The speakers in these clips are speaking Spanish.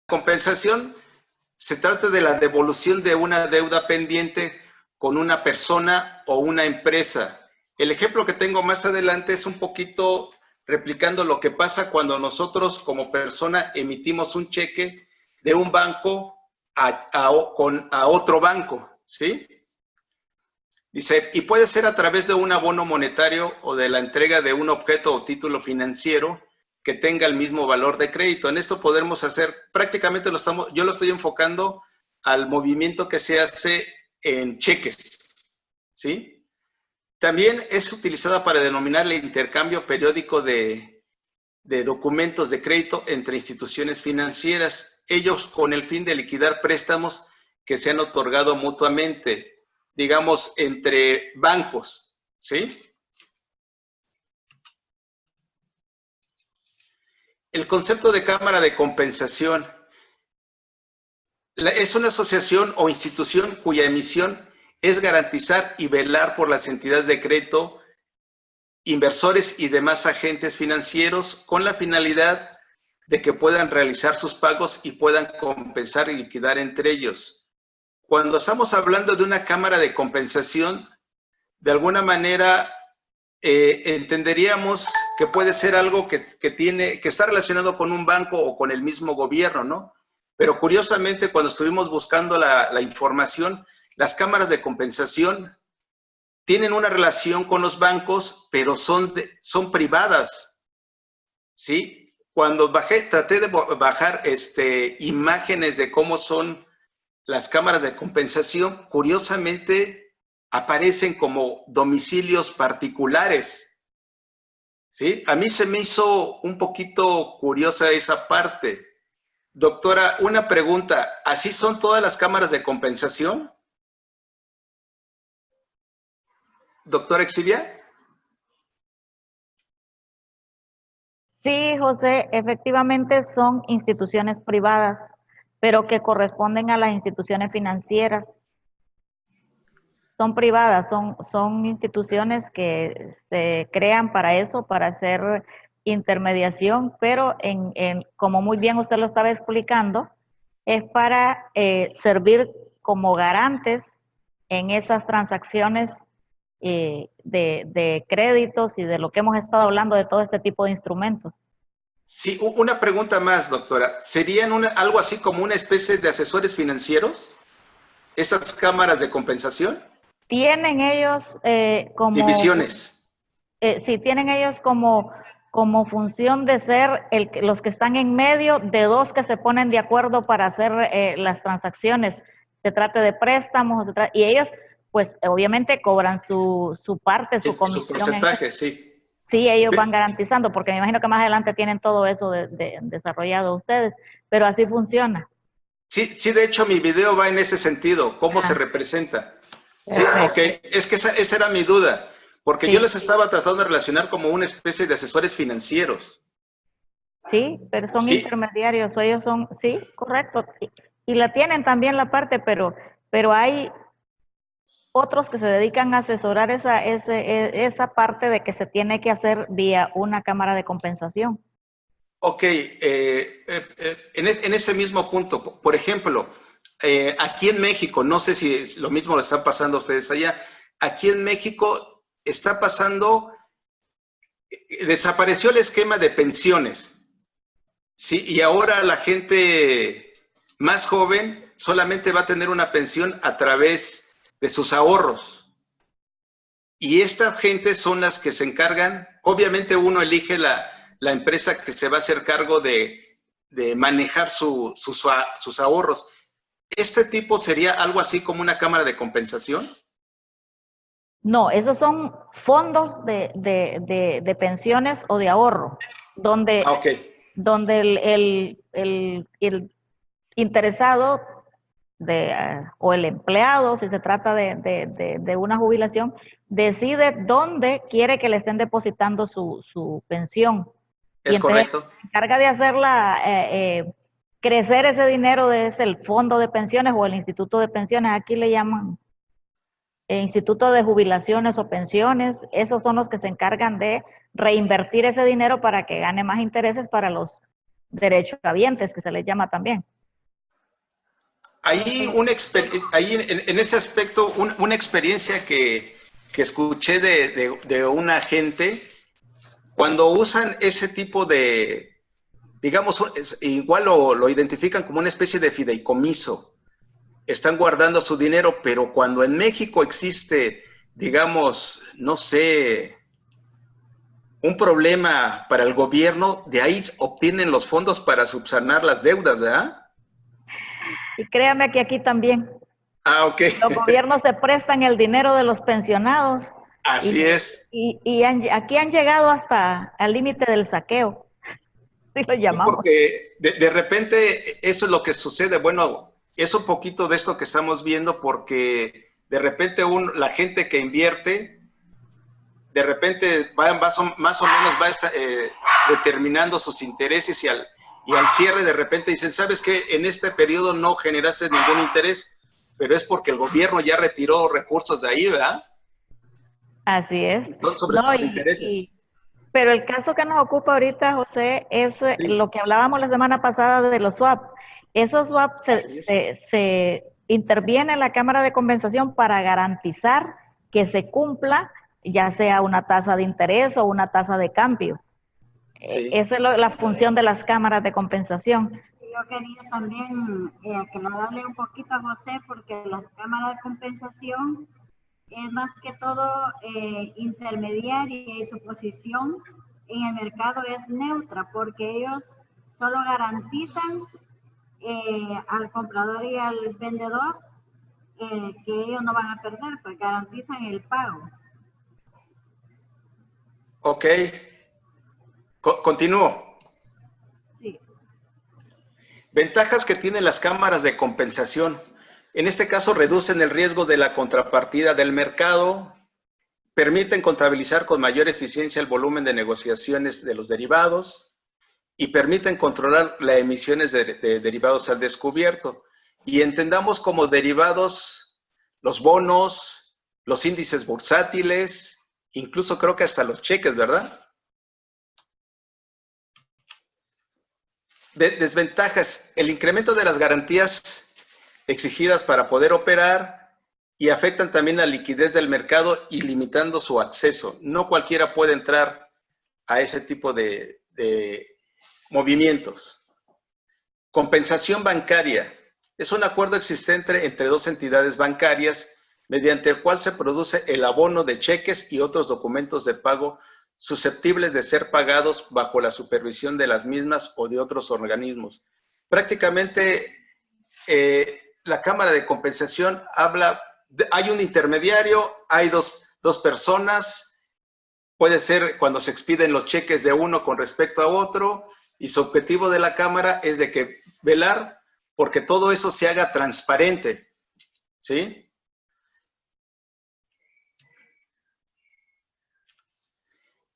compensación se trata de la devolución de una deuda pendiente con una persona o una empresa. El ejemplo que tengo más adelante es un poquito replicando lo que pasa cuando nosotros como persona emitimos un cheque de un banco a otro banco, ¿sí? Dice, y puede ser a través de un abono monetario o de la entrega de un objeto o título financiero que tenga el mismo valor de crédito. En esto podemos hacer, prácticamente yo lo estoy enfocando al movimiento que se hace en cheques, ¿sí? También es utilizada para denominar el intercambio periódico de documentos de crédito entre instituciones financieras, ellos con el fin de liquidar préstamos que se han otorgado mutuamente, digamos, entre bancos, ¿sí? El concepto de cámara de compensación es una asociación o institución cuya emisión es garantizar y velar por las entidades de crédito, inversores y demás agentes financieros con la finalidad de que puedan realizar sus pagos y puedan compensar y liquidar entre ellos. Cuando estamos hablando de una cámara de compensación, de alguna manera entenderíamos que puede ser algo que está relacionado con un banco o con el mismo gobierno, ¿no? Pero curiosamente, cuando estuvimos buscando la información, las cámaras de compensación tienen una relación con los bancos, pero son privadas, ¿sí? Cuando traté de bajar imágenes de cómo son las cámaras de compensación, curiosamente aparecen como domicilios particulares, ¿sí? A mí se me hizo un poquito curiosa esa parte. Doctora, una pregunta, ¿así son todas las cámaras de compensación? Doctora Exivia. Sí, José, efectivamente son instituciones privadas, pero que corresponden a las instituciones financieras. Son privadas, son instituciones que se crean para eso, para hacer intermediación, pero como muy bien usted lo estaba explicando, es para servir como garantes en esas transacciones de créditos y de lo que hemos estado hablando de todo este tipo de instrumentos. Sí, una pregunta más, doctora. ¿Serían algo así como una especie de asesores financieros? ¿Esas cámaras de compensación? Tienen ellos como... Divisiones. Sí, tienen ellos como función de ser los que están en medio de dos que se ponen de acuerdo para hacer las transacciones. Se trate de préstamos, y ellos, pues, obviamente cobran su parte, su comisión. Su porcentaje, sí. Sí, ellos van garantizando, porque me imagino que más adelante tienen todo eso desarrollado ustedes, pero así funciona. Sí, de hecho mi video va en ese sentido, cómo se representa. Sí, ok, es que esa era mi duda, porque yo les estaba tratando de relacionar como una especie de asesores financieros. Sí, pero son intermediarios, o ellos son, sí, correcto, y la tienen también la parte, pero hay otros que se dedican a asesorar esa parte de que se tiene que hacer vía una cámara de compensación. Ok, en ese mismo punto, por ejemplo, aquí en México, no sé si lo mismo lo están pasando a ustedes allá, aquí en México está pasando, desapareció el esquema de pensiones, ¿sí? Y ahora la gente más joven solamente va a tener una pensión a través de sus ahorros. Y estas gentes son las que se encargan, obviamente uno elige la empresa que se va a hacer cargo de manejar sus ahorros. ¿Este tipo sería algo así como una cámara de compensación? No, esos son fondos de pensiones o de ahorro, donde, el interesado o el empleado, si se trata de una jubilación, decide dónde quiere que le estén depositando su pensión. Es correcto. Se encarga de hacerla crecer ese dinero desde el fondo de pensiones o el instituto de pensiones, aquí le llaman instituto de jubilaciones o pensiones. Esos son los que se encargan de reinvertir ese dinero para que gane más intereses para los derechohabientes, que se les llama también. Ahí, ahí en ese aspecto, una experiencia que escuché de un agente, cuando usan ese tipo de, digamos, igual lo identifican como una especie de fideicomiso, están guardando su dinero, pero cuando en México existe, digamos, no sé, un problema para el gobierno, de ahí obtienen los fondos para subsanar las deudas, ¿verdad? Y créame que aquí también. Ah, ok. Los gobiernos se prestan el dinero de los pensionados Así es. aquí han llegado hasta al límite del saqueo, así lo Sí, llamamos. porque de repente eso es lo que sucede. Bueno, es un poquito de esto que estamos viendo porque de repente la gente que invierte, de repente más o menos va determinando sus intereses y al cierre de repente dicen, ¿sabes qué? En este periodo no generaste ningún interés, pero es porque el gobierno ya retiró recursos de ahí, ¿verdad? Así es. Entonces, sobre tus intereses. Pero el caso que nos ocupa ahorita, José, es Sí. lo que hablábamos la semana pasada de los swap. Esos swap se interviene en la Cámara de Compensación para garantizar que se cumpla ya sea una tasa de interés o una tasa de cambio. Sí. Esa es la función de las cámaras de compensación. Yo quería también aclararle un poquito a José, porque la cámara de compensación es más que todo intermediaria y su posición en el mercado es neutra, porque ellos solo garantizan al comprador y al vendedor que ellos no van a perder, pues garantizan el pago. Ok. Continúo. Sí. Ventajas que tienen las cámaras de compensación. En este caso, reducen el riesgo de la contrapartida del mercado, permiten contabilizar con mayor eficiencia el volumen de negociaciones de los derivados y permiten controlar las emisiones de derivados al descubierto. Y entendamos como derivados los bonos, los índices bursátiles, incluso creo que hasta los cheques, ¿verdad? Desventajas: el incremento de las garantías exigidas para poder operar y afectan también la liquidez del mercado y limitando su acceso. No cualquiera puede entrar a ese tipo de movimientos. Compensación bancaria. Es un acuerdo existente entre dos entidades bancarias mediante el cual se produce el abono de cheques y otros documentos de pago susceptibles de ser pagados bajo la supervisión de las mismas o de otros organismos. Prácticamente, la Cámara de Compensación habla, hay un intermediario, hay dos personas, puede ser cuando se expiden los cheques de uno con respecto a otro, y su objetivo de la Cámara es de que velar porque todo eso se haga transparente, ¿sí?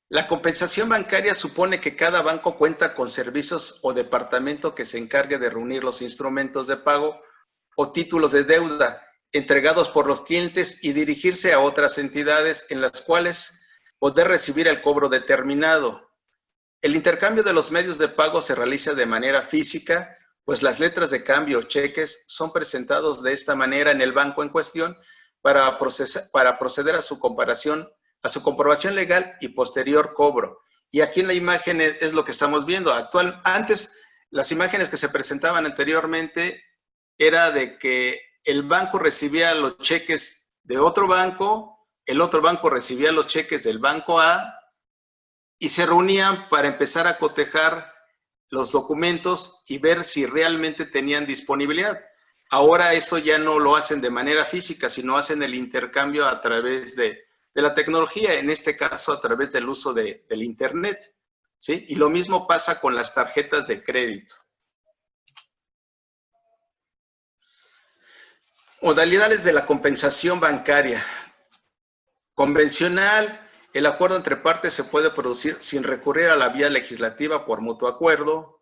La compensación bancaria supone que cada banco cuenta con servicios o departamento que se encargue de reunir los instrumentos de pago o títulos de deuda entregados por los clientes y dirigirse a otras entidades en las cuales poder recibir el cobro determinado. El intercambio de los medios de pago se realiza de manera física, pues las letras de cambio o cheques son presentados de esta manera en el banco en cuestión para proceder a su comparación, a su comprobación legal y posterior cobro. Y aquí en la imagen es lo que estamos viendo. Antes, las imágenes que se presentaban anteriormente era de que el banco recibía los cheques de otro banco, el otro banco recibía los cheques del banco A y se reunían para empezar a cotejar los documentos y ver si realmente tenían disponibilidad. Ahora eso ya no lo hacen de manera física, sino hacen el intercambio a través de la tecnología, en este caso a través del uso del Internet, ¿sí? Y lo mismo pasa con las tarjetas de crédito. Modalidades de la compensación bancaria. Convencional: el acuerdo entre partes se puede producir sin recurrir a la vía legislativa por mutuo acuerdo.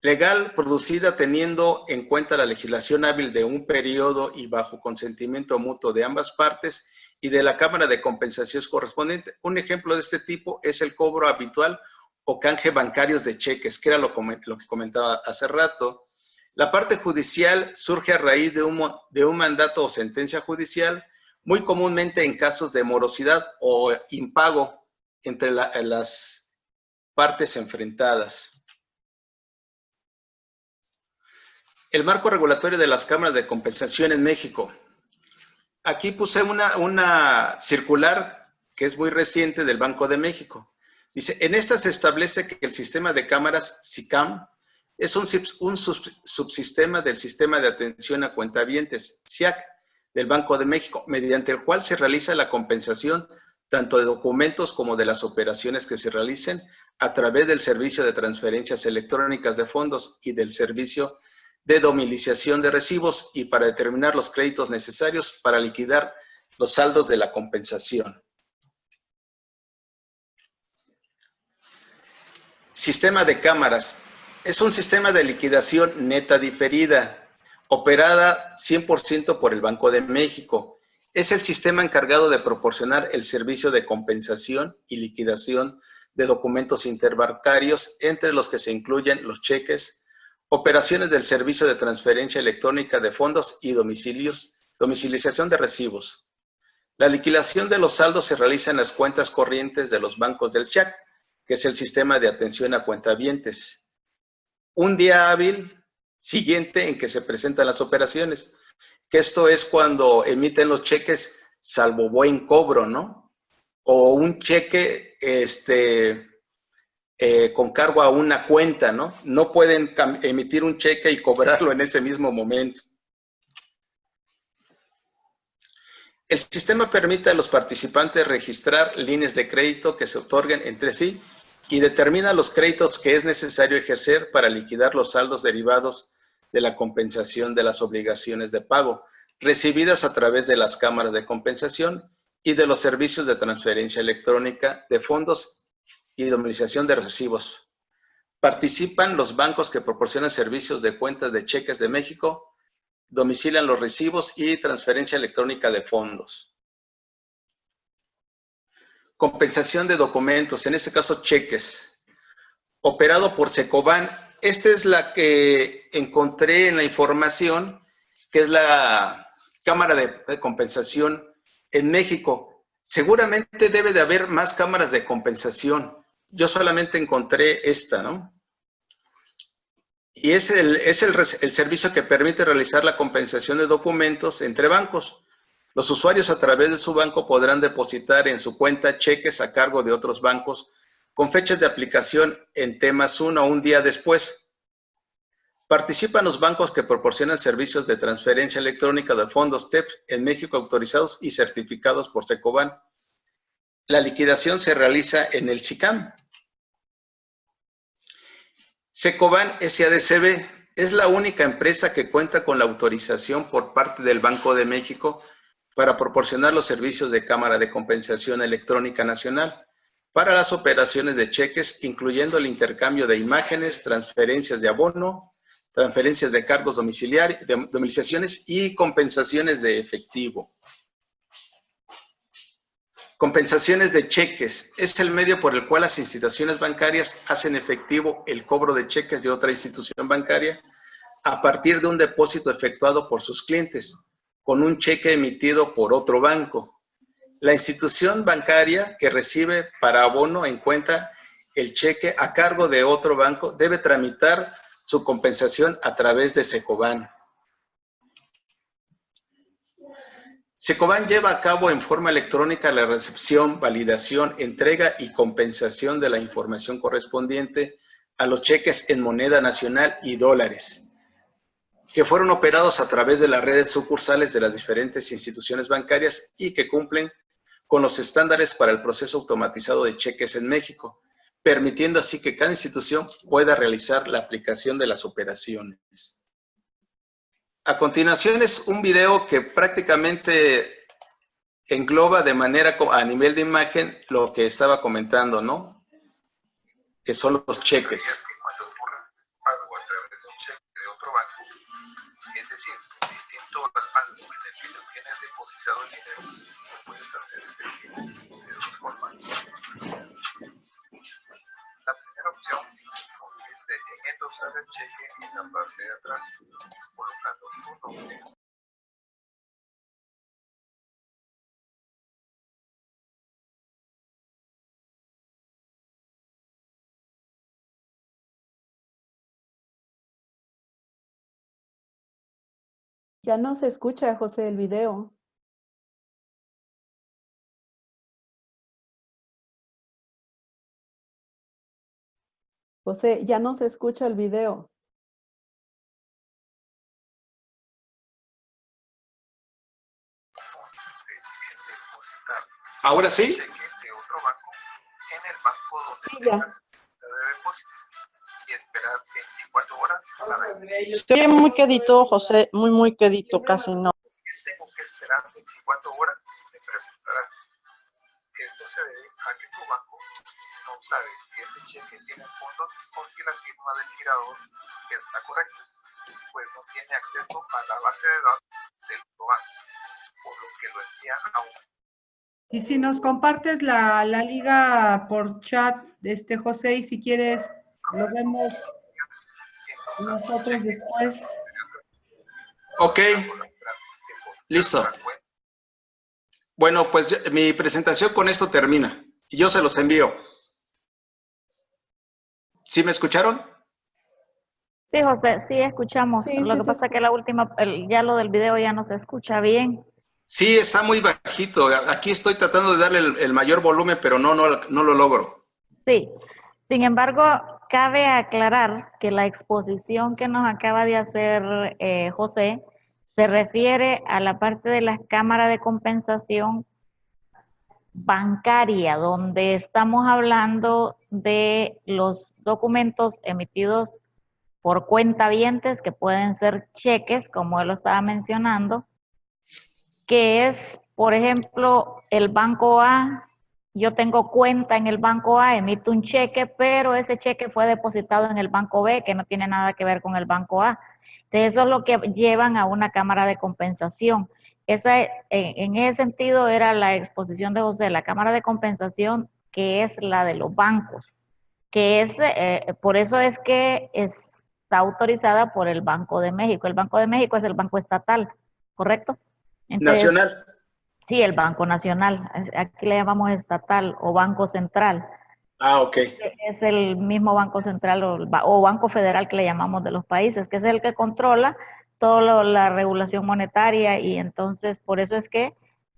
Legal: producida teniendo en cuenta la legislación hábil de un periodo y bajo consentimiento mutuo de ambas partes y de la Cámara de Compensaciones correspondiente. Un ejemplo de este tipo es el cobro habitual o canje bancarios de cheques, que era lo que comentaba hace rato. La parte judicial surge a raíz de un mandato o sentencia judicial, muy comúnmente en casos de morosidad o impago entre las partes enfrentadas. El marco regulatorio de las cámaras de compensación en México. Aquí puse una circular que es muy reciente del Banco de México. Dice, en esta se establece que el sistema de cámaras SICAM es un subsistema del Sistema de Atención a Cuentavientes, SIAC, del Banco de México, mediante el cual se realiza la compensación tanto de documentos como de las operaciones que se realicen a través del servicio de transferencias electrónicas de fondos y del servicio de domiciliación de recibos y para determinar los créditos necesarios para liquidar los saldos de la compensación. Sistema de cámaras. Es un sistema de liquidación neta diferida, operada 100% por el Banco de México. Es el sistema encargado de proporcionar el servicio de compensación y liquidación de documentos interbancarios, entre los que se incluyen los cheques, operaciones del servicio de transferencia electrónica de fondos y domiciliación de recibos. La liquidación de los saldos se realiza en las cuentas corrientes de los bancos del SIAC, que es el sistema de atención a cuentavientes. Un día hábil siguiente en que se presentan las operaciones, que esto es cuando emiten los cheques salvo buen cobro, ¿no? O un cheque con cargo a una cuenta, ¿no? No pueden emitir un cheque y cobrarlo en ese mismo momento. El sistema permite a los participantes registrar líneas de crédito que se otorguen entre sí y determina los créditos que es necesario ejercer para liquidar los saldos derivados de la compensación de las obligaciones de pago recibidas a través de las cámaras de compensación y de los servicios de transferencia electrónica de fondos y domiciliación de recibos. Participan los bancos que proporcionan servicios de cuentas de cheques de México, domicilian los recibos y transferencia electrónica de fondos. Compensación de documentos, en este caso cheques, operado por Secoban. Esta es la que encontré en la información, que es la Cámara de Compensación en México. Seguramente debe de haber más cámaras de compensación. Yo solamente encontré esta, ¿no? Y es el servicio que permite realizar la compensación de documentos entre bancos. Los usuarios a través de su banco podrán depositar en su cuenta cheques a cargo de otros bancos con fechas de aplicación en T+1 un día después. Participan los bancos que proporcionan servicios de transferencia electrónica de fondos TEP en México autorizados y certificados por Secoban. La liquidación se realiza en el SICAM. Secoban SADCB es la única empresa que cuenta con la autorización por parte del Banco de México para proporcionar los servicios de Cámara de Compensación Electrónica Nacional para las operaciones de cheques, incluyendo el intercambio de imágenes, transferencias de abono, transferencias de cargos domiciliaciones y compensaciones de efectivo. Compensaciones de cheques. Es el medio por el cual las instituciones bancarias hacen efectivo el cobro de cheques de otra institución bancaria a partir de un depósito efectuado por sus clientes, con un cheque emitido por otro banco. La institución bancaria que recibe para abono en cuenta el cheque a cargo de otro banco debe tramitar su compensación a través de Secoban. Secoban lleva a cabo en forma electrónica la recepción, validación, entrega y compensación de la información correspondiente a los cheques en moneda nacional y dólares, que fueron operados a través de las redes sucursales de las diferentes instituciones bancarias y que cumplen con los estándares para el proceso automatizado de cheques en México, permitiendo así que cada institución pueda realizar la aplicación de las operaciones. A continuación es un video que prácticamente engloba de manera a nivel de imagen lo que estaba comentando, ¿no? Que son los cheques. Cuando ocurre un pago a través de un cheque de otro banco, es decir, distinto al banco en el que tú tienes depositado el dinero, puedes hacer efectivo de dos formas. La primera opción consiste endosar el cheque en la parte de atrás, colocando tu nombre. Ya no se escucha, José, el video. José, ya no se escucha el video. ¿Ahora sí? Cheque de otro banco en el banco donde Sí, tenga ya. de depósito y esperar 24 horas para ver. Se oye muy quedito, José, muy quedito, casi no. Tengo que esperar 24 horas, me preguntarán. Esto se debe a que tu banco no sabe si ese cheque tiene fondos o si la firma del girador está correcta, pues no tiene acceso a la base de datos del otro banco, por lo que lo envía a un. Y si nos compartes la liga por chat, José, y si quieres, lo vemos nosotros después. Ok, listo. Bueno, pues mi presentación con esto termina y yo se los envío. ¿Sí me escucharon? Sí, José, sí escuchamos. Sí, Lo sí que se pasa es que escucha. la última, ya lo del video ya no se escucha bien. Sí, está muy bajito. Aquí estoy tratando de darle el mayor volumen, pero no lo logro. Sí. Sin embargo, cabe aclarar que la exposición que nos acaba de hacer José se refiere a la parte de las cámaras de compensación bancaria, donde estamos hablando de los documentos emitidos por cuentavientes, que pueden ser cheques, como él lo estaba mencionando, que es, por ejemplo, el banco A. Yo tengo cuenta en el banco A, emito un cheque, pero ese cheque fue depositado en el banco B, que no tiene nada que ver con el banco A. Entonces, eso es lo que llevan a una cámara de compensación. En ese sentido era la exposición de José, la cámara de compensación, que es la de los bancos, que es, por eso es que está autorizada por el Banco de México. El Banco de México es el banco estatal, ¿correcto? Entonces, Nacional. sí, el Banco Nacional, aquí le llamamos estatal o Banco Central. Ah, ok. Es el mismo Banco Central o Banco Federal que le llamamos de los países, que es el que controla toda la regulación monetaria, y entonces por eso es que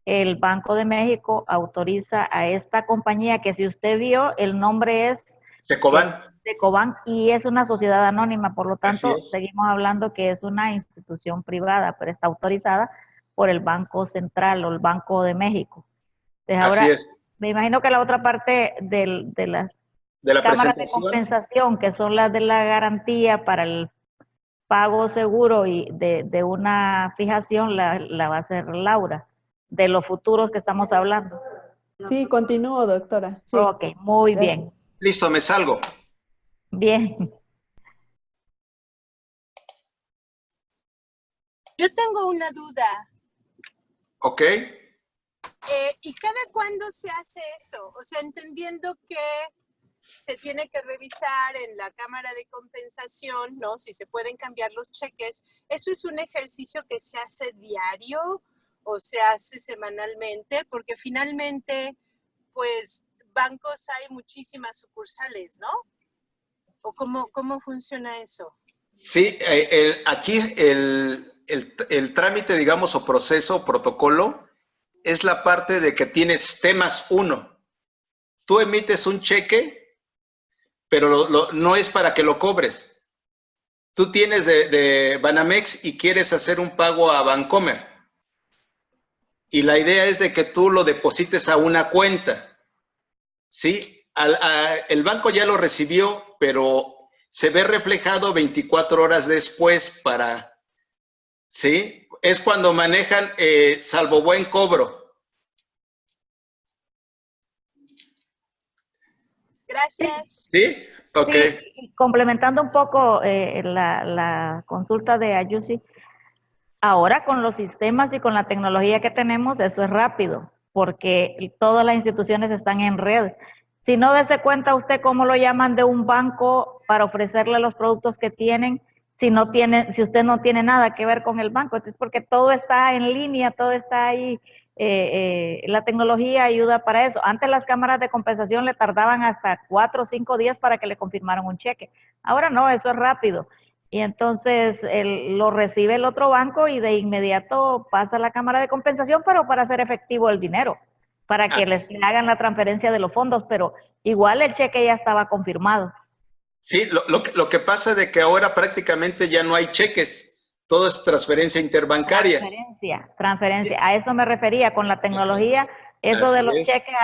el Banco de México autoriza a esta compañía, que si usted vio, el nombre es Secoban. Secoban, y es una sociedad anónima, por lo Así tanto es. seguimos hablando que es una institución privada, pero está autorizada por el Banco Central o el Banco de México. Entonces Así ahora, es. me imagino que la otra parte de las De la cámaras de presentación. compensación, que son las de la garantía para el pago seguro y de una fijación, la va a hacer Laura, de los futuros que estamos hablando. Sí, continúo, doctora. Sí, Ok, muy gracias. bien. Listo, me salgo. Bien. Yo tengo una duda. Ok. ¿Y cada cuándo se hace eso? O sea, entendiendo que se tiene que revisar en la cámara de compensación, ¿no? Si se pueden cambiar los cheques. ¿Eso es un ejercicio que se hace diario o se hace semanalmente? Porque finalmente, pues, bancos hay muchísimas sucursales, ¿no? ¿O cómo funciona eso? Sí, aquí el trámite, digamos, o proceso, o protocolo, es la parte de que tienes temas 1. Tú emites un cheque, pero no es para que lo cobres. Tú tienes de Banamex y quieres hacer un pago a Bancomer. Y la idea es de que tú lo deposites a una cuenta. ¿Sí? El banco ya lo recibió, pero se ve reflejado 24 horas después para, ¿sí? Es cuando manejan salvo buen cobro. Gracias. ¿Sí? Ok. Sí, y complementando un poco la consulta de Ayusi, ahora con los sistemas y con la tecnología que tenemos, eso es rápido, porque todas las instituciones están en red. Si no, dése cuenta usted cómo lo llaman de un banco para ofrecerle los productos que tienen, si usted no tiene nada que ver con el banco. Es porque todo está en línea, todo está ahí. La tecnología ayuda para eso. Antes las cámaras de compensación le tardaban hasta 4 o 5 días para que le confirmaran un cheque. Ahora no, eso es rápido. Y entonces lo recibe el otro banco y de inmediato pasa a la cámara de compensación, pero para hacer efectivo el dinero, para que les hagan la transferencia de los fondos, pero igual el cheque ya estaba confirmado. Sí, lo que pasa de que ahora prácticamente ya no hay cheques, todo es transferencia interbancaria. Transferencia, a eso me refería con la tecnología, eso Así de los es. cheques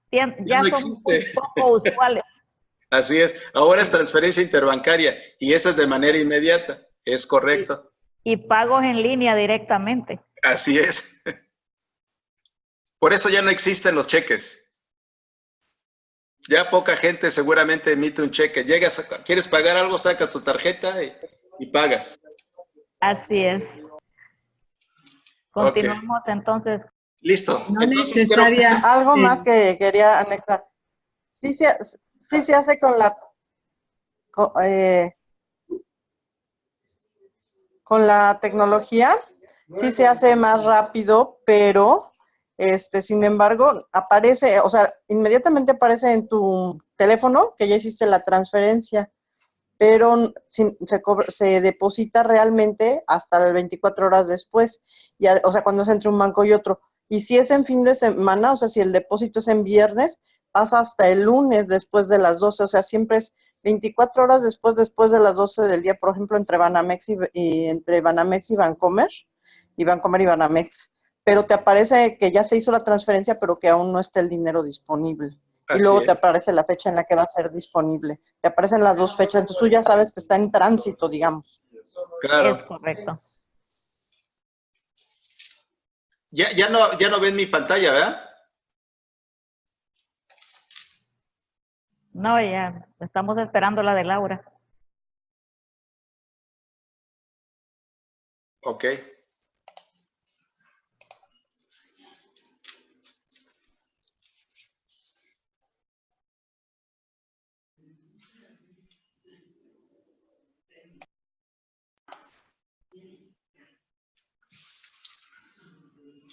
ya no son muy existe. poco usuales. Así es, ahora es transferencia interbancaria y esa es de manera inmediata, es correcto. Y pagos en línea directamente. Así es. Por eso ya no existen los cheques. Ya poca gente seguramente emite un cheque. Llegas, quieres pagar algo, sacas tu tarjeta y pagas. Así es. Continuamos entonces. Listo. No Entonces, necesaria. Algo más que quería anexar. Sí se hace con con la tecnología, sí se hace más rápido, pero sin embargo, aparece, o sea, inmediatamente aparece en tu teléfono que ya hiciste la transferencia, pero se deposita realmente hasta las 24 horas después, o sea, cuando es entre un banco y otro. Y si es en fin de semana, o sea, si el depósito es en viernes, pasa hasta el lunes después de las 12, o sea, siempre es 24 horas después de las 12 del día, por ejemplo, entre Banamex entre Banamex y Bancomer y Banamex. Pero te aparece que ya se hizo la transferencia, pero que aún no está el dinero disponible. Y luego te aparece la fecha en la que va a ser disponible. Te aparecen las dos fechas, entonces tú ya sabes que está en tránsito, digamos. Claro. Es correcto. Ya no ven mi pantalla, ¿verdad? No, ya estamos esperando la de Laura. Ok.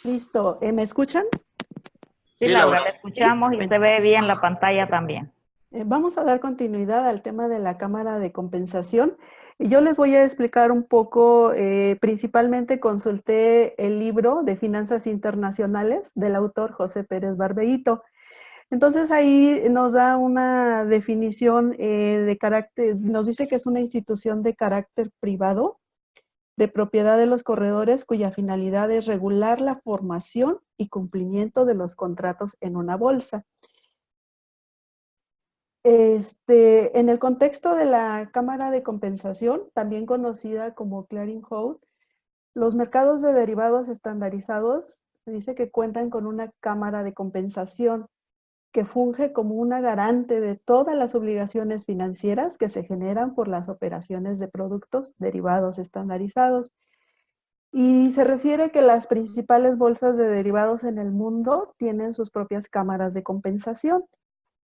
Listo. ¿Me escuchan? Sí, Laura, la escuchamos y se ve bien la pantalla también. Vamos a dar continuidad al tema de la cámara de compensación. Yo les voy a explicar un poco, principalmente consulté el libro de Finanzas Internacionales del autor José Pérez Barbeito. Entonces ahí nos da una definición de carácter, nos dice que es una institución de carácter privado, de propiedad de los corredores, cuya finalidad es regular la formación y cumplimiento de los contratos en una bolsa. En el contexto de la Cámara de Compensación, también conocida como Clearing House, los mercados de derivados estandarizados se dice que cuentan con una Cámara de Compensación que funge como una garante de todas las obligaciones financieras que se generan por las operaciones de productos derivados estandarizados. Y se refiere que las principales bolsas de derivados en el mundo tienen sus propias cámaras de compensación.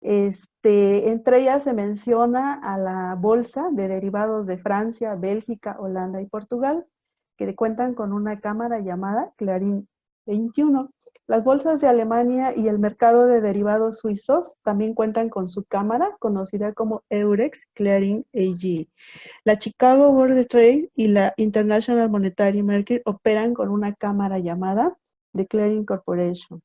Entre ellas se menciona a la Bolsa de Derivados de Francia, Bélgica, Holanda y Portugal, que cuentan con una cámara llamada Clearing 21. Las bolsas de Alemania y el mercado de derivados suizos también cuentan con su cámara, conocida como Eurex Clearing AG. La Chicago Board of Trade y la International Monetary Market operan con una cámara llamada The Clearing Corporation.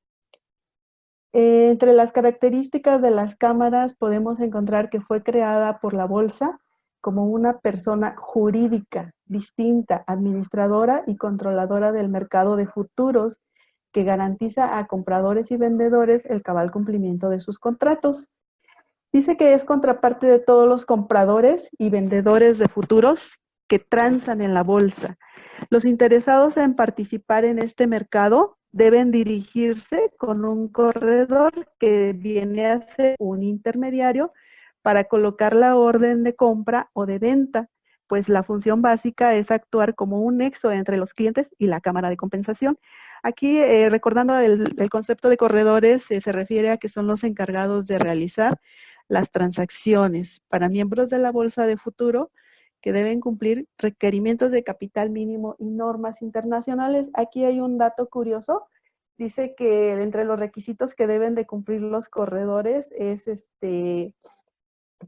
Entre las características de las cámaras podemos encontrar que fue creada por la bolsa como una persona jurídica, distinta, administradora y controladora del mercado de futuros que garantiza a compradores y vendedores el cabal cumplimiento de sus contratos. Dice que es contraparte de todos los compradores y vendedores de futuros que transan en la bolsa. Los interesados en participar en este mercado deben dirigirse con un corredor que viene a ser un intermediario para colocar la orden de compra o de venta, pues la función básica es actuar como un nexo entre los clientes y la cámara de compensación, Aquí, recordando el concepto de corredores, se refiere a que son los encargados de realizar las transacciones para miembros de la bolsa de futuro que deben cumplir requerimientos de capital mínimo y normas internacionales. Aquí hay un dato curioso. Dice que entre los requisitos que deben de cumplir los corredores es,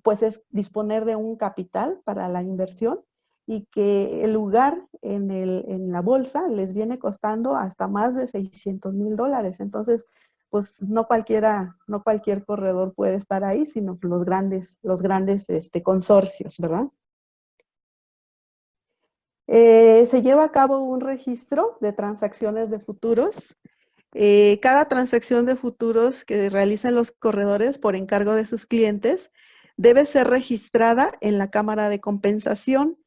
pues es disponer de un capital para la inversión y que el lugar en la bolsa les viene costando hasta más de $600,000. Entonces, pues no cualquier corredor puede estar ahí, sino los grandes consorcios, ¿verdad? Se lleva a cabo un registro de transacciones de futuros. Cada transacción de futuros que realizan los corredores por encargo de sus clientes debe ser registrada en la Cámara de Compensación,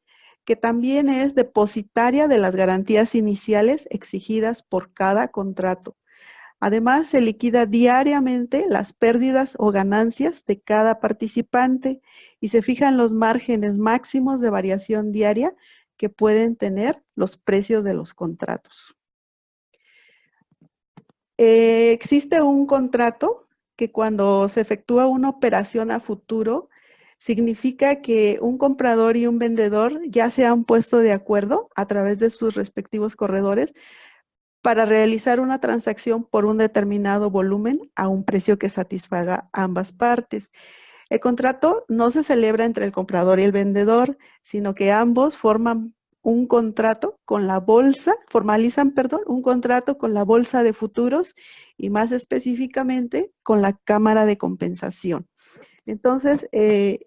que también es depositaria de las garantías iniciales exigidas por cada contrato. Además, se liquida diariamente las pérdidas o ganancias de cada participante y se fijan los márgenes máximos de variación diaria que pueden tener los precios de los contratos. Existe un contrato que cuando se efectúa una operación a futuro, significa que un comprador y un vendedor ya se han puesto de acuerdo a través de sus respectivos corredores para realizar una transacción por un determinado volumen a un precio que satisfaga ambas partes. El contrato no se celebra entre el comprador y el vendedor, sino que ambos forman un contrato con la bolsa, formalizan, un contrato con la bolsa de futuros y más específicamente con la Cámara de Compensación. Entonces,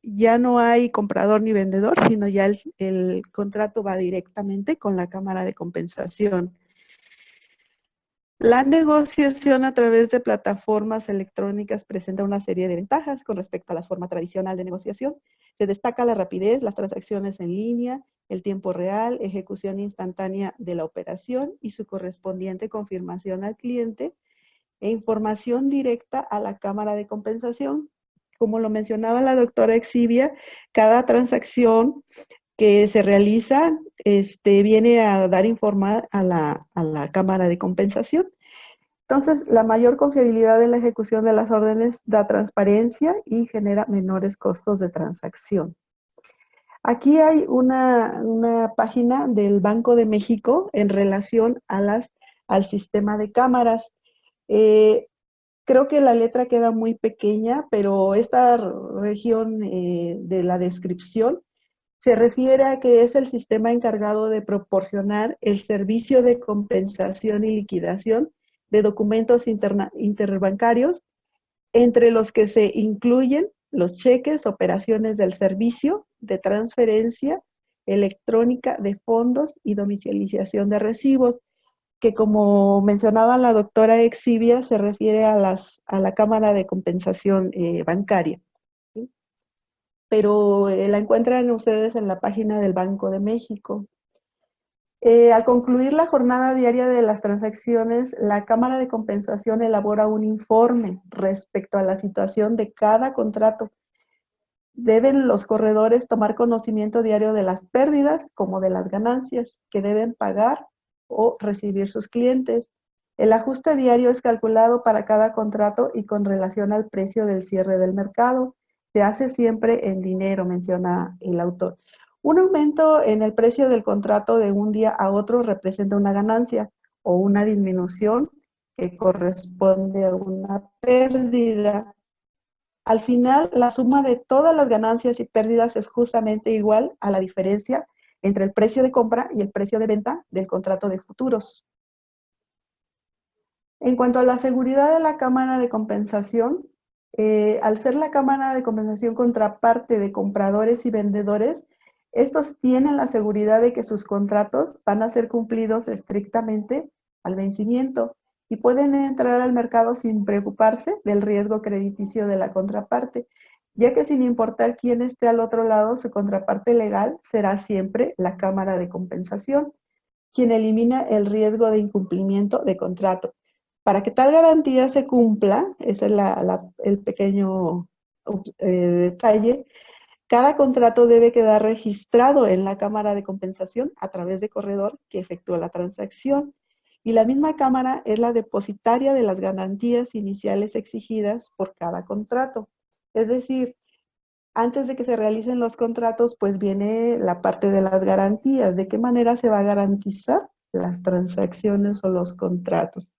ya no hay comprador ni vendedor, sino ya el contrato va directamente con la Cámara de Compensación. La negociación a través de plataformas electrónicas presenta una serie de ventajas con respecto a la forma tradicional de negociación. Se destaca la rapidez, las transacciones en línea, el tiempo real, ejecución instantánea de la operación y su correspondiente confirmación al cliente e información directa a la Cámara de Compensación. Como lo mencionaba la doctora Exhibia, cada transacción que se realiza viene a dar informar a la Cámara de Compensación. Entonces, la mayor confiabilidad en la ejecución de las órdenes da transparencia y genera menores costos de transacción. Aquí hay una página del Banco de México en relación al sistema de cámaras. Creo que la letra queda muy pequeña, pero esta región de la descripción se refiere a que es el sistema encargado de proporcionar el servicio de compensación y liquidación de documentos interbancarios, entre los que se incluyen los cheques, operaciones del servicio de transferencia electrónica de fondos y domiciliación de recibos, que como mencionaba la doctora Exhibia, se refiere a la Cámara de Compensación bancaria. ¿Sí? Pero la encuentran ustedes en la página del Banco de México. Al concluir la jornada diaria de las transacciones, la Cámara de Compensación elabora un informe respecto a la situación de cada contrato. Deben los corredores tomar conocimiento diario de las pérdidas como de las ganancias que deben pagar o recibir sus clientes. El ajuste diario es calculado para cada contrato y con relación al precio del cierre del mercado. Se hace siempre en dinero, menciona el autor. Un aumento en el precio del contrato de un día a otro representa una ganancia o una disminución que corresponde a una pérdida. Al final, la suma de todas las ganancias y pérdidas es justamente igual a la diferencia entre el precio de compra y el precio de venta del contrato de futuros. En cuanto a la seguridad de la Cámara de Compensación, al ser la Cámara de Compensación contraparte de compradores y vendedores, estos tienen la seguridad de que sus contratos van a ser cumplidos estrictamente al vencimiento y pueden entrar al mercado sin preocuparse del riesgo crediticio de la contraparte, ya que sin importar quién esté al otro lado, su contraparte legal será siempre la Cámara de Compensación, quien elimina el riesgo de incumplimiento de contrato. Para que tal garantía se cumpla, ese es el pequeño detalle, cada contrato debe quedar registrado en la Cámara de Compensación a través de corredor que efectúa la transacción. y la misma Cámara es la depositaria de las garantías iniciales exigidas por cada contrato. Es decir, antes de que se realicen los contratos, pues viene la parte de las garantías. ¿De qué manera se va a garantizar las transacciones o los contratos?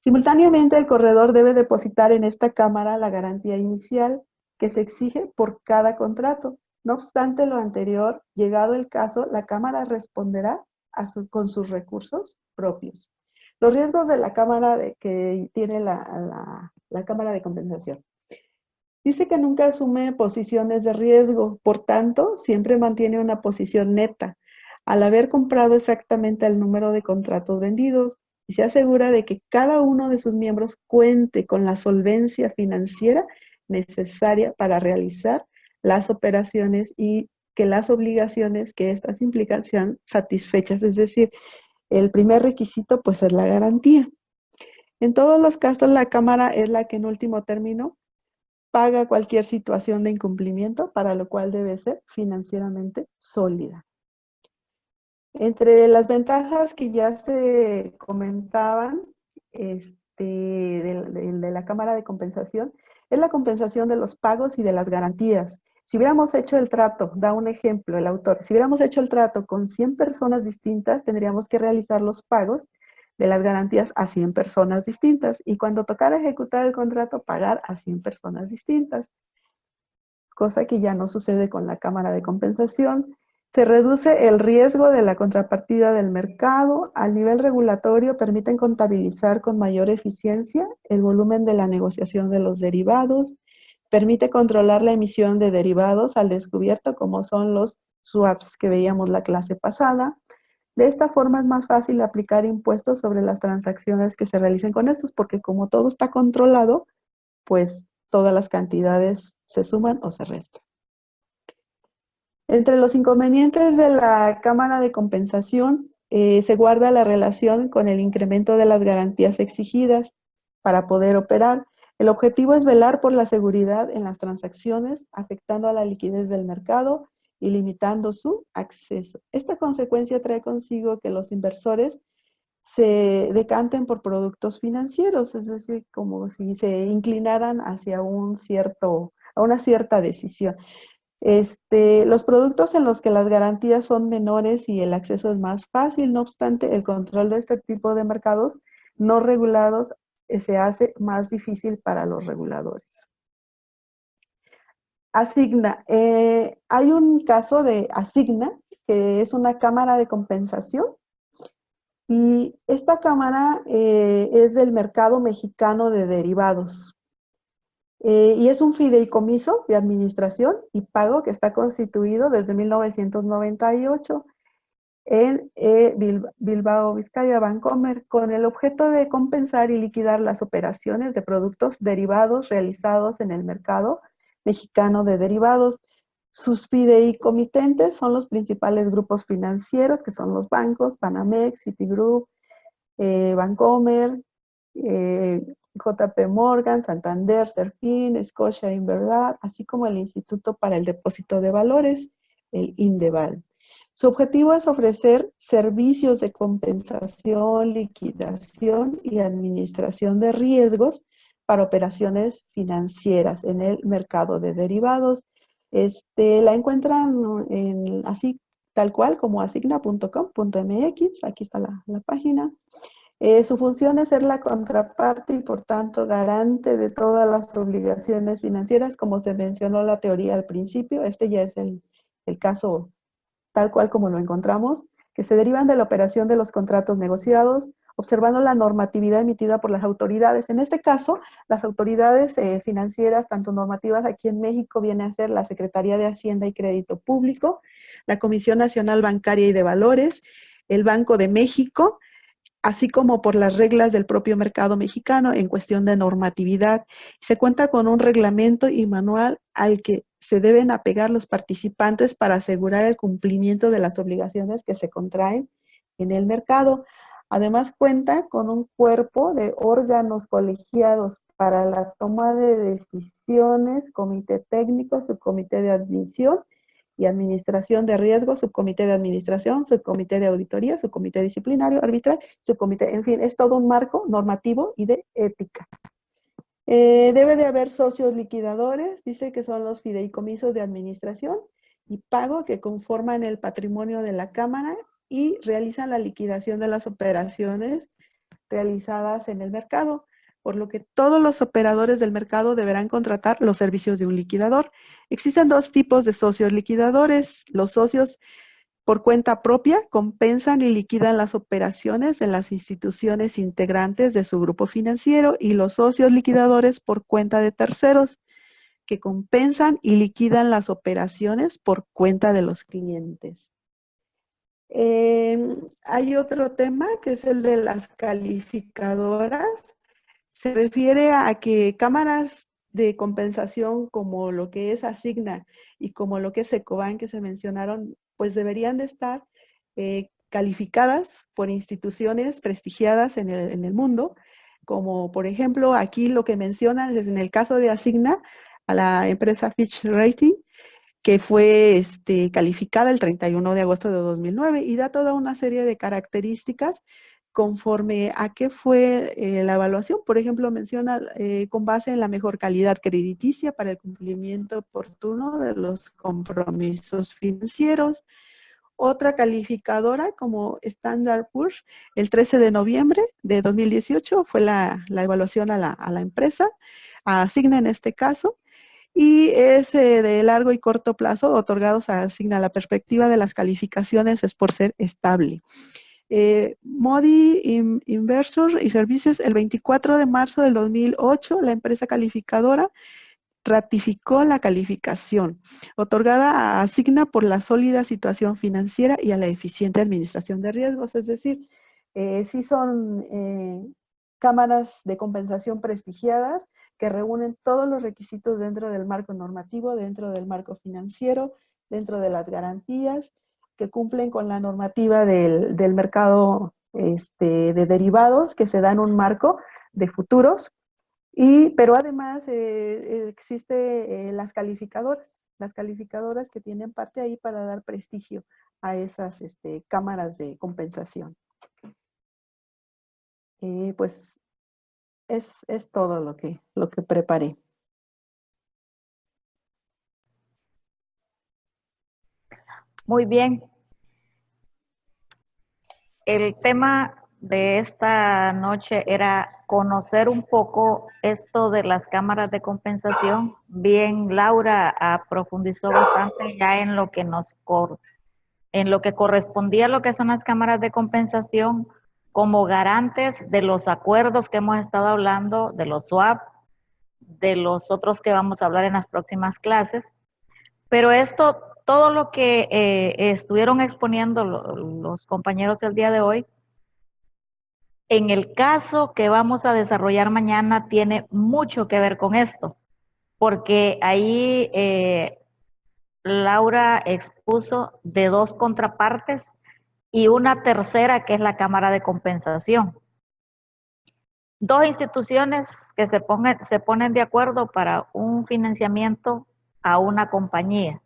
Simultáneamente, el corredor debe depositar en esta cámara la garantía inicial que se exige por cada contrato. No obstante lo anterior, llegado el caso, la cámara responderá con sus recursos propios. Los riesgos de la cámara que tiene la cámara de compensación. Dice que nunca asume posiciones de riesgo, por tanto, siempre mantiene una posición neta, al haber comprado exactamente el número de contratos vendidos, y se asegura de que cada uno de sus miembros cuente con la solvencia financiera necesaria para realizar las operaciones y que las obligaciones que éstas implican sean satisfechas. Es decir, el primer requisito pues es la garantía. En todos los casos, la Cámara es la que en último término paga cualquier situación de incumplimiento, para lo cual debe ser financieramente sólida. Entre las ventajas que ya se comentaban de la Cámara de Compensación, es la compensación de los pagos y de las garantías. Si hubiéramos hecho el trato, da un ejemplo el autor, si hubiéramos hecho el trato con 100 personas distintas, tendríamos que realizar los pagos de las garantías a 100 personas distintas, y cuando tocara ejecutar el contrato, pagar a 100 personas distintas, cosa que ya no sucede con la Cámara de Compensación. Se reduce el riesgo de la contrapartida del mercado. Al nivel regulatorio, permiten contabilizar con mayor eficiencia el volumen de la negociación de los derivados, permite controlar la emisión de derivados al descubierto, como son los swaps que veíamos la clase pasada. De esta forma es más fácil aplicar impuestos sobre las transacciones que se realicen con estos, porque como todo está controlado, pues todas las cantidades se suman o se restan. Entre los inconvenientes de la Cámara de Compensación, se guarda la relación con el incremento de las garantías exigidas para poder operar. El objetivo es velar por la seguridad en las transacciones, afectando a la liquidez del mercado y limitando su acceso. Esta consecuencia trae consigo que los inversores se decanten por productos financieros, es decir, como si se inclinaran hacia una cierta decisión. Los productos en los que las garantías son menores y el acceso es más fácil, no obstante, el control de este tipo de mercados no regulados se hace más difícil para los reguladores. Asigna. Hay un caso de Asigna, que es una cámara de compensación, y esta cámara es del mercado mexicano de derivados. Y es un fideicomiso de administración y pago que está constituido desde 1998 en Bilbao, Vizcaya, Bancomer, con el objeto de compensar y liquidar las operaciones de productos derivados realizados en el mercado mexicano de derivados. Sus fideicomitentes son los principales grupos financieros, que son los bancos, Banamex, Citigroup, Bancomer, JP Morgan, Santander, Serfin, Scotia Inverlab, así como el Instituto para el Depósito de Valores, el Indeval. Su objetivo es ofrecer servicios de compensación, liquidación y administración de riesgos para operaciones financieras en el mercado de derivados. La encuentran así tal cual como asigna.com.mx, aquí está la página. Su función es ser la contraparte y por tanto garante de todas las obligaciones financieras, como se mencionó la teoría al principio. Ya es el caso tal cual como lo encontramos, que se derivan de la operación de los contratos negociados, observando la normatividad emitida por las autoridades. En este caso, las autoridades financieras, tanto normativas aquí en México, viene a ser la Secretaría de Hacienda y Crédito Público, la Comisión Nacional Bancaria y de Valores, el Banco de México, así como por las reglas del propio mercado mexicano en cuestión de normatividad. Se cuenta con un reglamento y manual al que se deben apegar los participantes para asegurar el cumplimiento de las obligaciones que se contraen en el mercado. Además, cuenta con un cuerpo de órganos colegiados para la toma de decisiones, comité técnico, subcomité de admisión y administración de riesgo, subcomité de administración, subcomité de auditoría, subcomité disciplinario, arbitral, subcomité, en fin, es todo un marco normativo y de ética. Debe de haber socios liquidadores, dice que son los fideicomisos de administración y pago que conforman el patrimonio de la Cámara y realizan la liquidación de las operaciones realizadas en el mercado, por lo que todos los operadores del mercado deberán contratar los servicios de un liquidador. Existen dos tipos de socios liquidadores. Los socios por cuenta propia compensan y liquidan las operaciones de las instituciones integrantes de su grupo financiero y los socios liquidadores por cuenta de terceros que compensan y liquidan las operaciones por cuenta de los clientes. Hay otro tema que es el de las calificadoras. Se refiere a que cámaras de compensación como lo que es Asigna y como lo que es Ecoban que se mencionaron, pues deberían de estar calificadas por instituciones prestigiadas en el mundo, como por ejemplo aquí lo que mencionan es en el caso de Asigna a la empresa Fitch Rating, que fue calificada el 31 de agosto de 2009 y da toda una serie de características conforme a qué fue la evaluación. Por ejemplo, menciona con base en la mejor calidad crediticia para el cumplimiento oportuno de los compromisos financieros. Otra calificadora como Standard Poor's, el 13 de noviembre de 2018 fue la evaluación a la empresa, a Asigna en este caso, y es de largo y corto plazo otorgados a Asigna. La perspectiva de las calificaciones es por ser estable. Modi Inversor y Servicios, el 24 de marzo del 2008, la empresa calificadora ratificó la calificación otorgada a Asigna por la sólida situación financiera y a la eficiente administración de riesgos. Es decir, sí son cámaras de compensación prestigiadas que reúnen todos los requisitos dentro del marco normativo, dentro del marco financiero, dentro de las garantías, que cumplen con la normativa del mercado de derivados, que se da en un marco de futuros, pero además existe las calificadoras que tienen parte ahí para dar prestigio a esas cámaras de compensación. Pues es todo lo que preparé. Muy bien. El tema de esta noche era conocer un poco esto de las cámaras de compensación. Bien, Laura profundizó bastante ya en lo que correspondía a lo que son las cámaras de compensación como garantes de los acuerdos que hemos estado hablando, de los swap, de los otros que vamos a hablar en las próximas clases. Pero esto, todo lo que estuvieron exponiendo los compañeros el día de hoy, en el caso que vamos a desarrollar mañana, tiene mucho que ver con esto, porque ahí Laura expuso de dos contrapartes y una tercera que es la Cámara de Compensación. Dos instituciones que se ponen de acuerdo para un financiamiento a una compañía,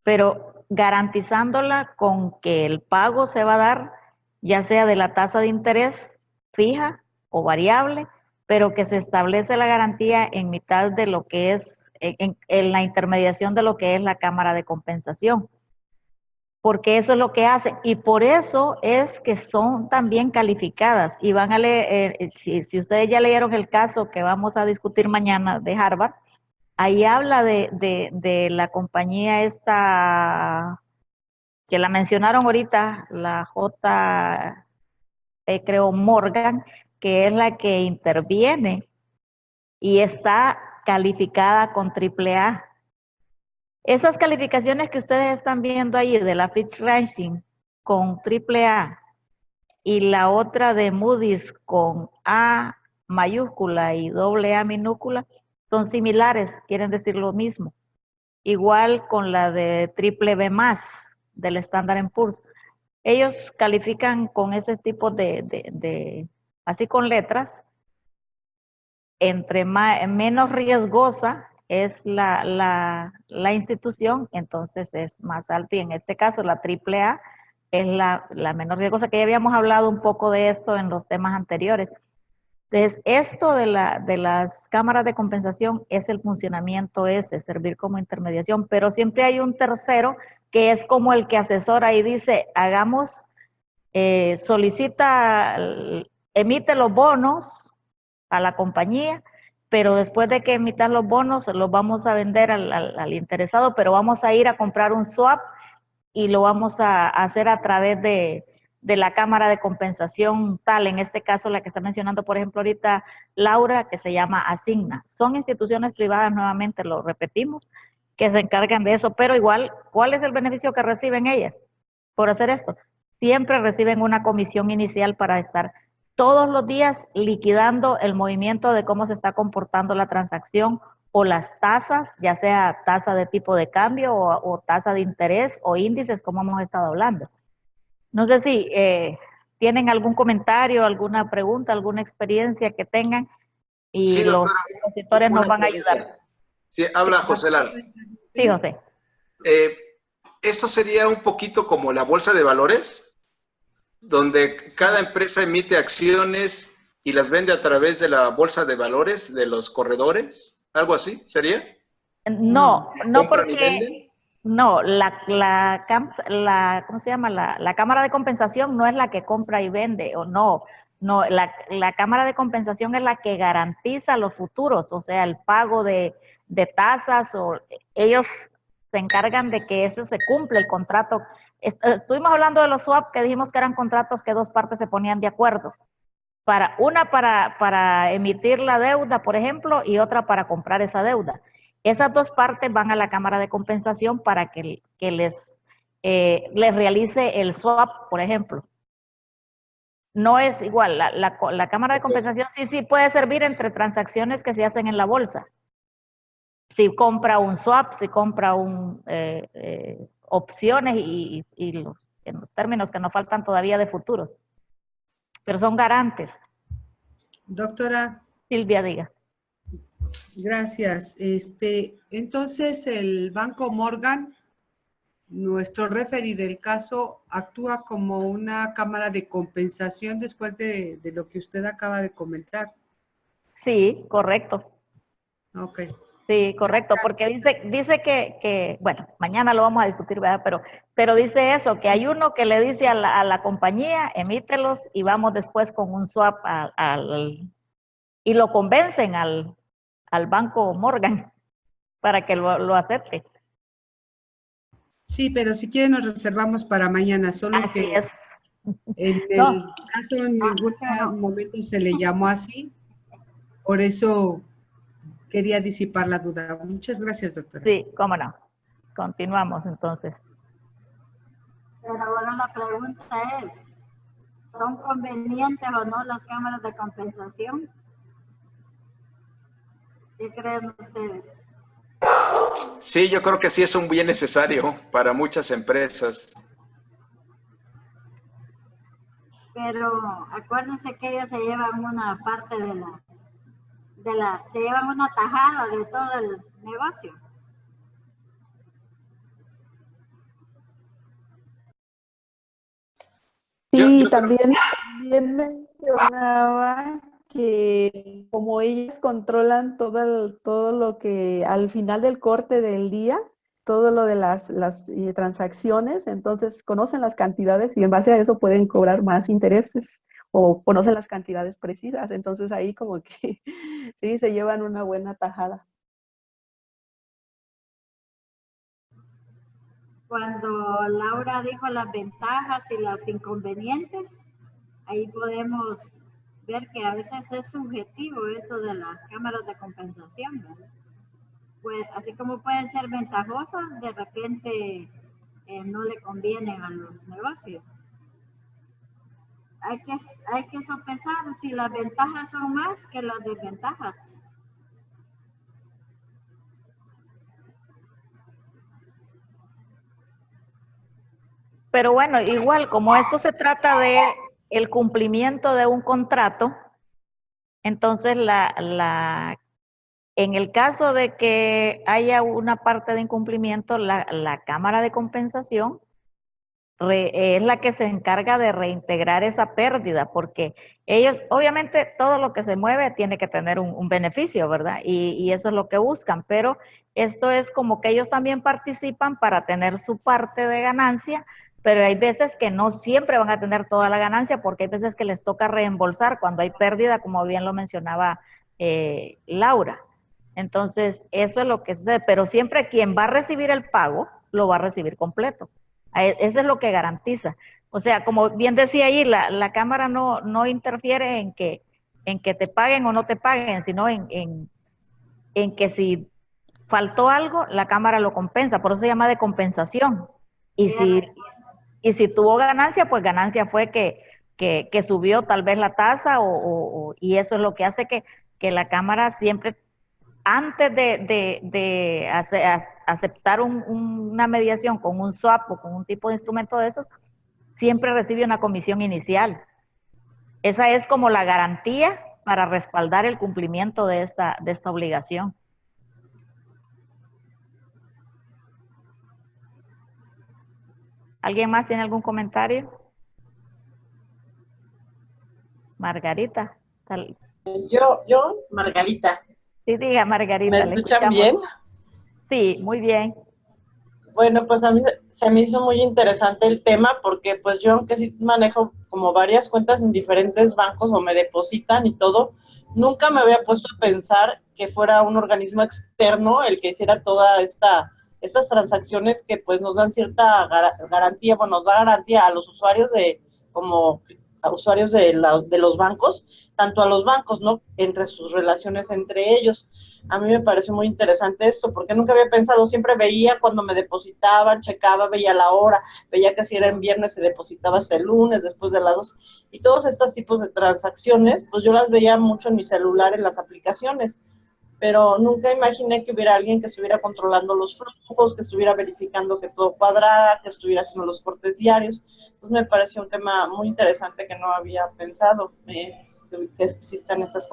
pero garantizándola con que el pago se va a dar, ya sea de la tasa de interés fija o variable, pero que se establece la garantía en mitad de lo que es, en la intermediación de lo que es la Cámara de Compensación. Porque eso es lo que hacen, y por eso es que son también calificadas, y van a leer, si ustedes ya leyeron el caso que vamos a discutir mañana de Harvard, ahí habla de la compañía esta, que la mencionaron ahorita, la creo Morgan, que es la que interviene y está calificada con AAA. Esas calificaciones que ustedes están viendo ahí de la Fitch Rating con AAA y la otra de Moody's con A mayúscula y AA minúscula son similares, quieren decir lo mismo. Igual con la de BBB+, del Standard & Poor's. Ellos califican con ese tipo así con letras, entre menos riesgosa es la institución, entonces es más alto. Y en este caso, la AAA es la menor riesgosa, que ya habíamos hablado un poco de esto en los temas anteriores. Entonces, esto de las cámaras de compensación es el funcionamiento ese, servir como intermediación, pero siempre hay un tercero que es como el que asesora y dice, hagamos, solicita, emite los bonos a la compañía, pero después de que emitan los bonos, los vamos a vender al interesado, pero vamos a ir a comprar un swap y lo vamos a hacer a través de la cámara de compensación tal, en este caso la que está mencionando, por ejemplo, ahorita Laura, que se llama Asigna. Son instituciones privadas, nuevamente lo repetimos, que se encargan de eso, pero igual, ¿cuál es el beneficio que reciben ellas por hacer esto? Siempre reciben una comisión inicial para estar todos los días liquidando el movimiento de cómo se está comportando la transacción o las tasas, ya sea tasa de tipo de cambio o tasa de interés o índices, como hemos estado hablando. No sé si tienen algún comentario, alguna pregunta, alguna experiencia que tengan y Sí, los doctora, expositores nos van a pregunta. ayudar. Sí, habla José Lara. Sí, José. Esto sería un poquito como la bolsa de valores, donde cada empresa emite acciones y las vende a través de la bolsa de valores de los corredores, algo así, ¿sería? No, no ¿Compran y porque, venden? no, ¿cómo se llama? La cámara de compensación no es la que compra y vende, o no, la cámara de compensación es la que garantiza los futuros, o sea, el pago de tasas, o ellos se encargan de que eso se cumple, el contrato. Estuvimos hablando de los swap, que dijimos que eran contratos que dos partes se ponían de acuerdo. Para emitir la deuda, por ejemplo, y otra para comprar esa deuda. Esas dos partes van a la cámara de compensación para que les realice el swap, por ejemplo. No es igual, la cámara de compensación sí puede servir entre transacciones que se hacen en la bolsa. Si compra un swap, si compra opciones y en los términos que nos faltan todavía de futuro. Pero son garantes. Doctora. Silvia, diga. Gracias. Entonces, el Banco Morgan, nuestro referee del caso, actúa como una cámara de compensación después de lo que usted acaba de comentar. Sí, correcto. Ok. Sí, correcto, porque dice que, bueno, mañana lo vamos a discutir, ¿verdad? Pero dice eso, que hay uno que le dice a la compañía, emítelos y vamos después con un swap y lo convencen al Banco Morgan para que lo acepte. Sí, pero si quieren nos reservamos para mañana, solo Así que es. en el caso en ningún momento se le llamó así, por eso quería disipar la duda. Muchas gracias, doctora. Sí, cómo no. Continuamos entonces. Pero ahora la pregunta es, ¿son convenientes o no las cámaras de compensación? ¿Qué creen ustedes? Sí, yo creo que sí es un bien necesario para muchas empresas. Pero acuérdense que ellos se llevan una parte se llevan una tajada de todo el negocio. Sí, también mencionaba que como ellas controlan todo lo que al final del corte del día, todo lo de las transacciones, entonces conocen las cantidades y en base a eso pueden cobrar más intereses o conocen las cantidades precisas. Entonces ahí como que sí, se llevan una buena tajada. Cuando Laura dijo las ventajas y los inconvenientes, ahí podemos ver que a veces es subjetivo eso de las cámaras de compensación, ¿verdad? Pues así como pueden ser ventajosas, de repente no le convienen a los negocios. Hay que sopesar si las ventajas son más que las desventajas. Pero bueno, igual, como esto se trata de el cumplimiento de un contrato, entonces En el caso de que haya una parte de incumplimiento, la Cámara de Compensación es la que se encarga de reintegrar esa pérdida, porque ellos, obviamente, todo lo que se mueve tiene que tener un beneficio, ¿verdad? Y eso es lo que buscan, pero esto es como que ellos también participan para tener su parte de ganancia, pero hay veces que no siempre van a tener toda la ganancia, porque hay veces que les toca reembolsar cuando hay pérdida, como bien lo mencionaba Laura. Entonces, eso es lo que sucede, pero siempre quien va a recibir el pago, lo va a recibir completo. Eso es lo que garantiza. O sea, como bien decía ahí, la Cámara no interfiere en que te paguen o no te paguen, sino en que si faltó algo, la Cámara lo compensa. Por eso se llama de compensación. Y si tuvo ganancia, pues ganancia fue que subió tal vez la tasa y eso es lo que hace que la Cámara siempre, antes de aceptar una mediación con un swap o con un tipo de instrumento de estos, siempre recibe una comisión inicial. Esa es como la garantía para respaldar el cumplimiento de esta obligación. ¿Alguien más tiene algún comentario? Margarita. Margarita. Sí, diga, ¿Me Margarita. escuchan bien? Sí, muy bien. Bueno, pues a mí se me hizo muy interesante el tema porque pues yo, aunque sí manejo como varias cuentas en diferentes bancos o me depositan y todo, nunca me había puesto a pensar que fuera un organismo externo el que hiciera estas transacciones que pues nos dan cierta garantía, bueno, nos da garantía a los usuarios como a usuarios de los bancos, tanto a los bancos, ¿no? Entre sus relaciones entre ellos. A mí me pareció muy interesante esto, porque nunca había pensado, siempre veía cuando me depositaban, checaba, veía la hora, veía que si era en viernes se depositaba hasta el lunes, después de las 2, y todos estos tipos de transacciones, pues yo las veía mucho en mi celular, en las aplicaciones, pero nunca imaginé que hubiera alguien que estuviera controlando los flujos, que estuviera verificando que todo cuadrara, que estuviera haciendo los cortes diarios. Entonces me pareció un tema muy interesante que no había pensado. Que existan esas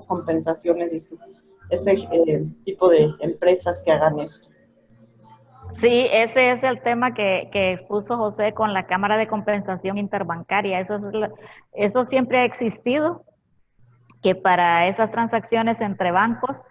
compensaciones y tipo de empresas que hagan esto. Sí, ese es el tema que expuso José con la Cámara de Compensación Interbancaria. Eso siempre ha existido, que para esas transacciones entre bancos,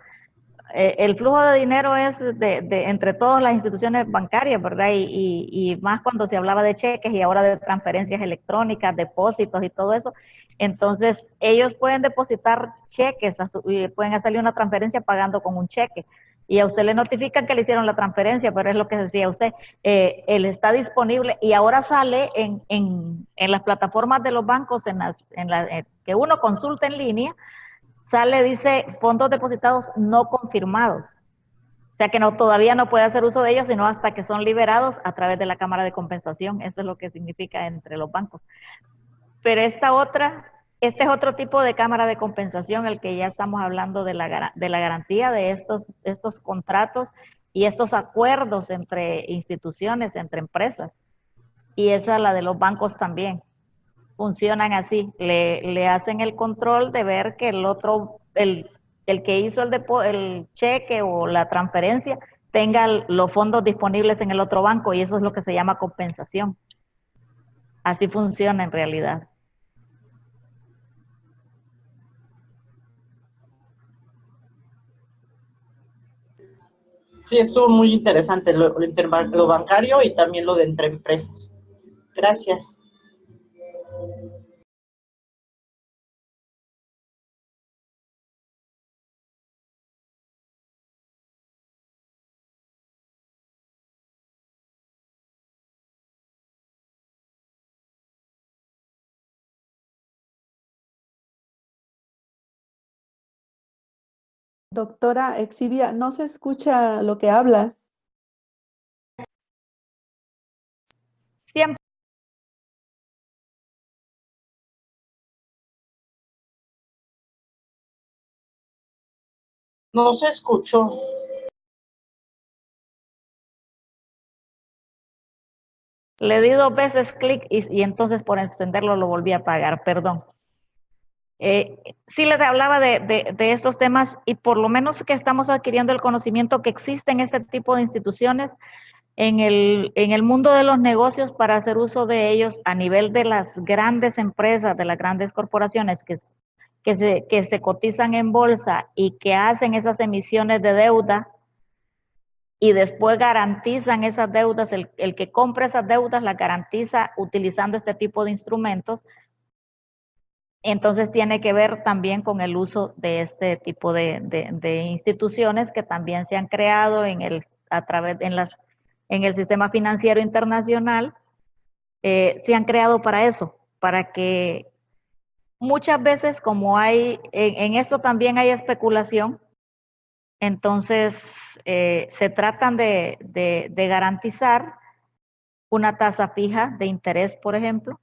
el flujo de dinero es entre todas las instituciones bancarias, ¿verdad? Y más cuando se hablaba de cheques y ahora de transferencias electrónicas, depósitos y todo eso. Entonces, ellos pueden depositar cheques, y pueden hacerle una transferencia pagando con un cheque. Y a usted le notifican que le hicieron la transferencia, pero es lo que decía usted, él está disponible y ahora sale en las plataformas de los bancos, que uno consulta en línea, sale, dice, fondos depositados no confirmados. O sea que todavía no puede hacer uso de ellos, sino hasta que son liberados a través de la Cámara de Compensación. Eso es lo que significa entre los bancos. Pero este es otro tipo de Cámara de Compensación, el que ya estamos hablando de la garantía de estos contratos y estos acuerdos entre instituciones, entre empresas. Y esa es la de los bancos también. Funcionan así, le hacen el control de ver que el que hizo el cheque o la transferencia tenga los fondos disponibles en el otro banco y eso es lo que se llama compensación. Así funciona en realidad. Sí, estuvo muy interesante lo bancario y también lo de entre empresas. Gracias. Doctora Exhibia, no se escucha lo que habla. Siempre. No se escuchó. Le di 2 veces clic y entonces por encenderlo lo volví a apagar, perdón. Sí les hablaba de estos temas y por lo menos que estamos adquiriendo el conocimiento que existen este tipo de instituciones en el mundo de los negocios para hacer uso de ellos a nivel de las grandes empresas, de las grandes corporaciones que se cotizan en bolsa y que hacen esas emisiones de deuda y después garantizan esas deudas, el que compra esas deudas las garantiza utilizando este tipo de instrumentos. Entonces tiene que ver también con el uso de este tipo de instituciones que también se han creado en el sistema financiero internacional, se han creado para eso, para que muchas veces como en esto también hay especulación, entonces se tratan de garantizar una tasa fija de interés, por ejemplo,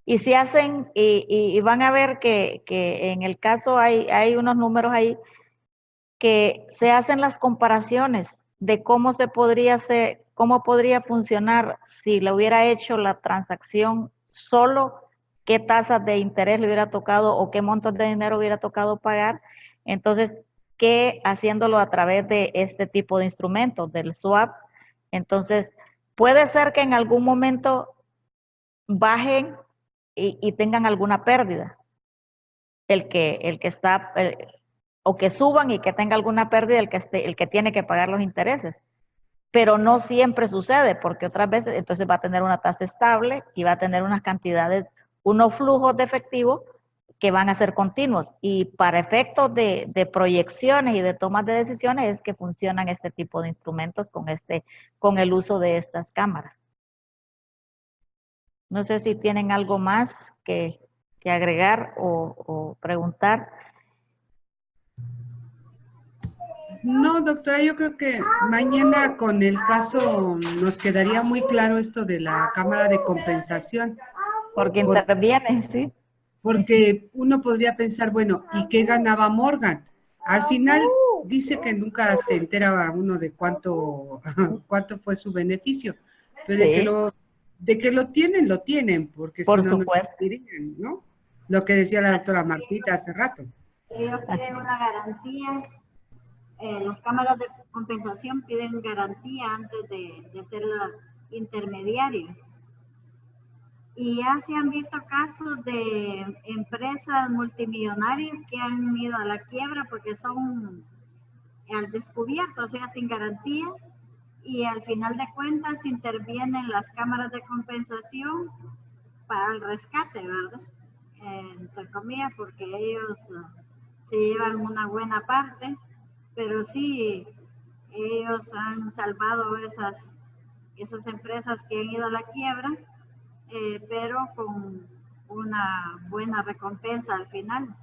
y si hacen, y van a ver que en el caso hay unos números ahí que se hacen las comparaciones de cómo cómo podría funcionar si le hubiera hecho la transacción solo, qué tasas de interés le hubiera tocado o qué montos de dinero hubiera tocado pagar. Entonces, que haciéndolo a través de este tipo de instrumentos, del swap, entonces puede ser que en algún momento bajen y tengan alguna pérdida. O que suban y que tenga alguna pérdida el que tiene que pagar los intereses. Pero no siempre sucede, porque otras veces entonces va a tener una tasa estable y va a tener unas cantidades, unos flujos de efectivo que van a ser continuos. Y para efectos de proyecciones y de tomas de decisiones es que funcionan este tipo de instrumentos con el uso de estas cámaras. No sé si tienen algo más que agregar o preguntar. No, doctora, yo creo que mañana con el caso nos quedaría muy claro esto de la cámara de compensación. Porque interviene, sí. Porque uno podría pensar, bueno, ¿y qué ganaba Morgan? Al final dice que nunca se entera uno de cuánto fue su beneficio, pero Sí. de que lo tienen, porque si Por no, no supuesto. dirían, ¿no? Lo que decía la doctora Martita hace rato. Ellos piden una garantía, las cámaras de compensación piden garantía antes de ser intermediarios. Y ya se han visto casos de empresas multimillonarias que han ido a la quiebra porque son al descubierto, o sea, sin garantía, y al final de cuentas intervienen las cámaras de compensación para el rescate, ¿verdad? Entre comillas, porque ellos se llevan una buena parte, pero sí, ellos han salvado esas empresas que han ido a la quiebra, pero con una buena recompensa al final.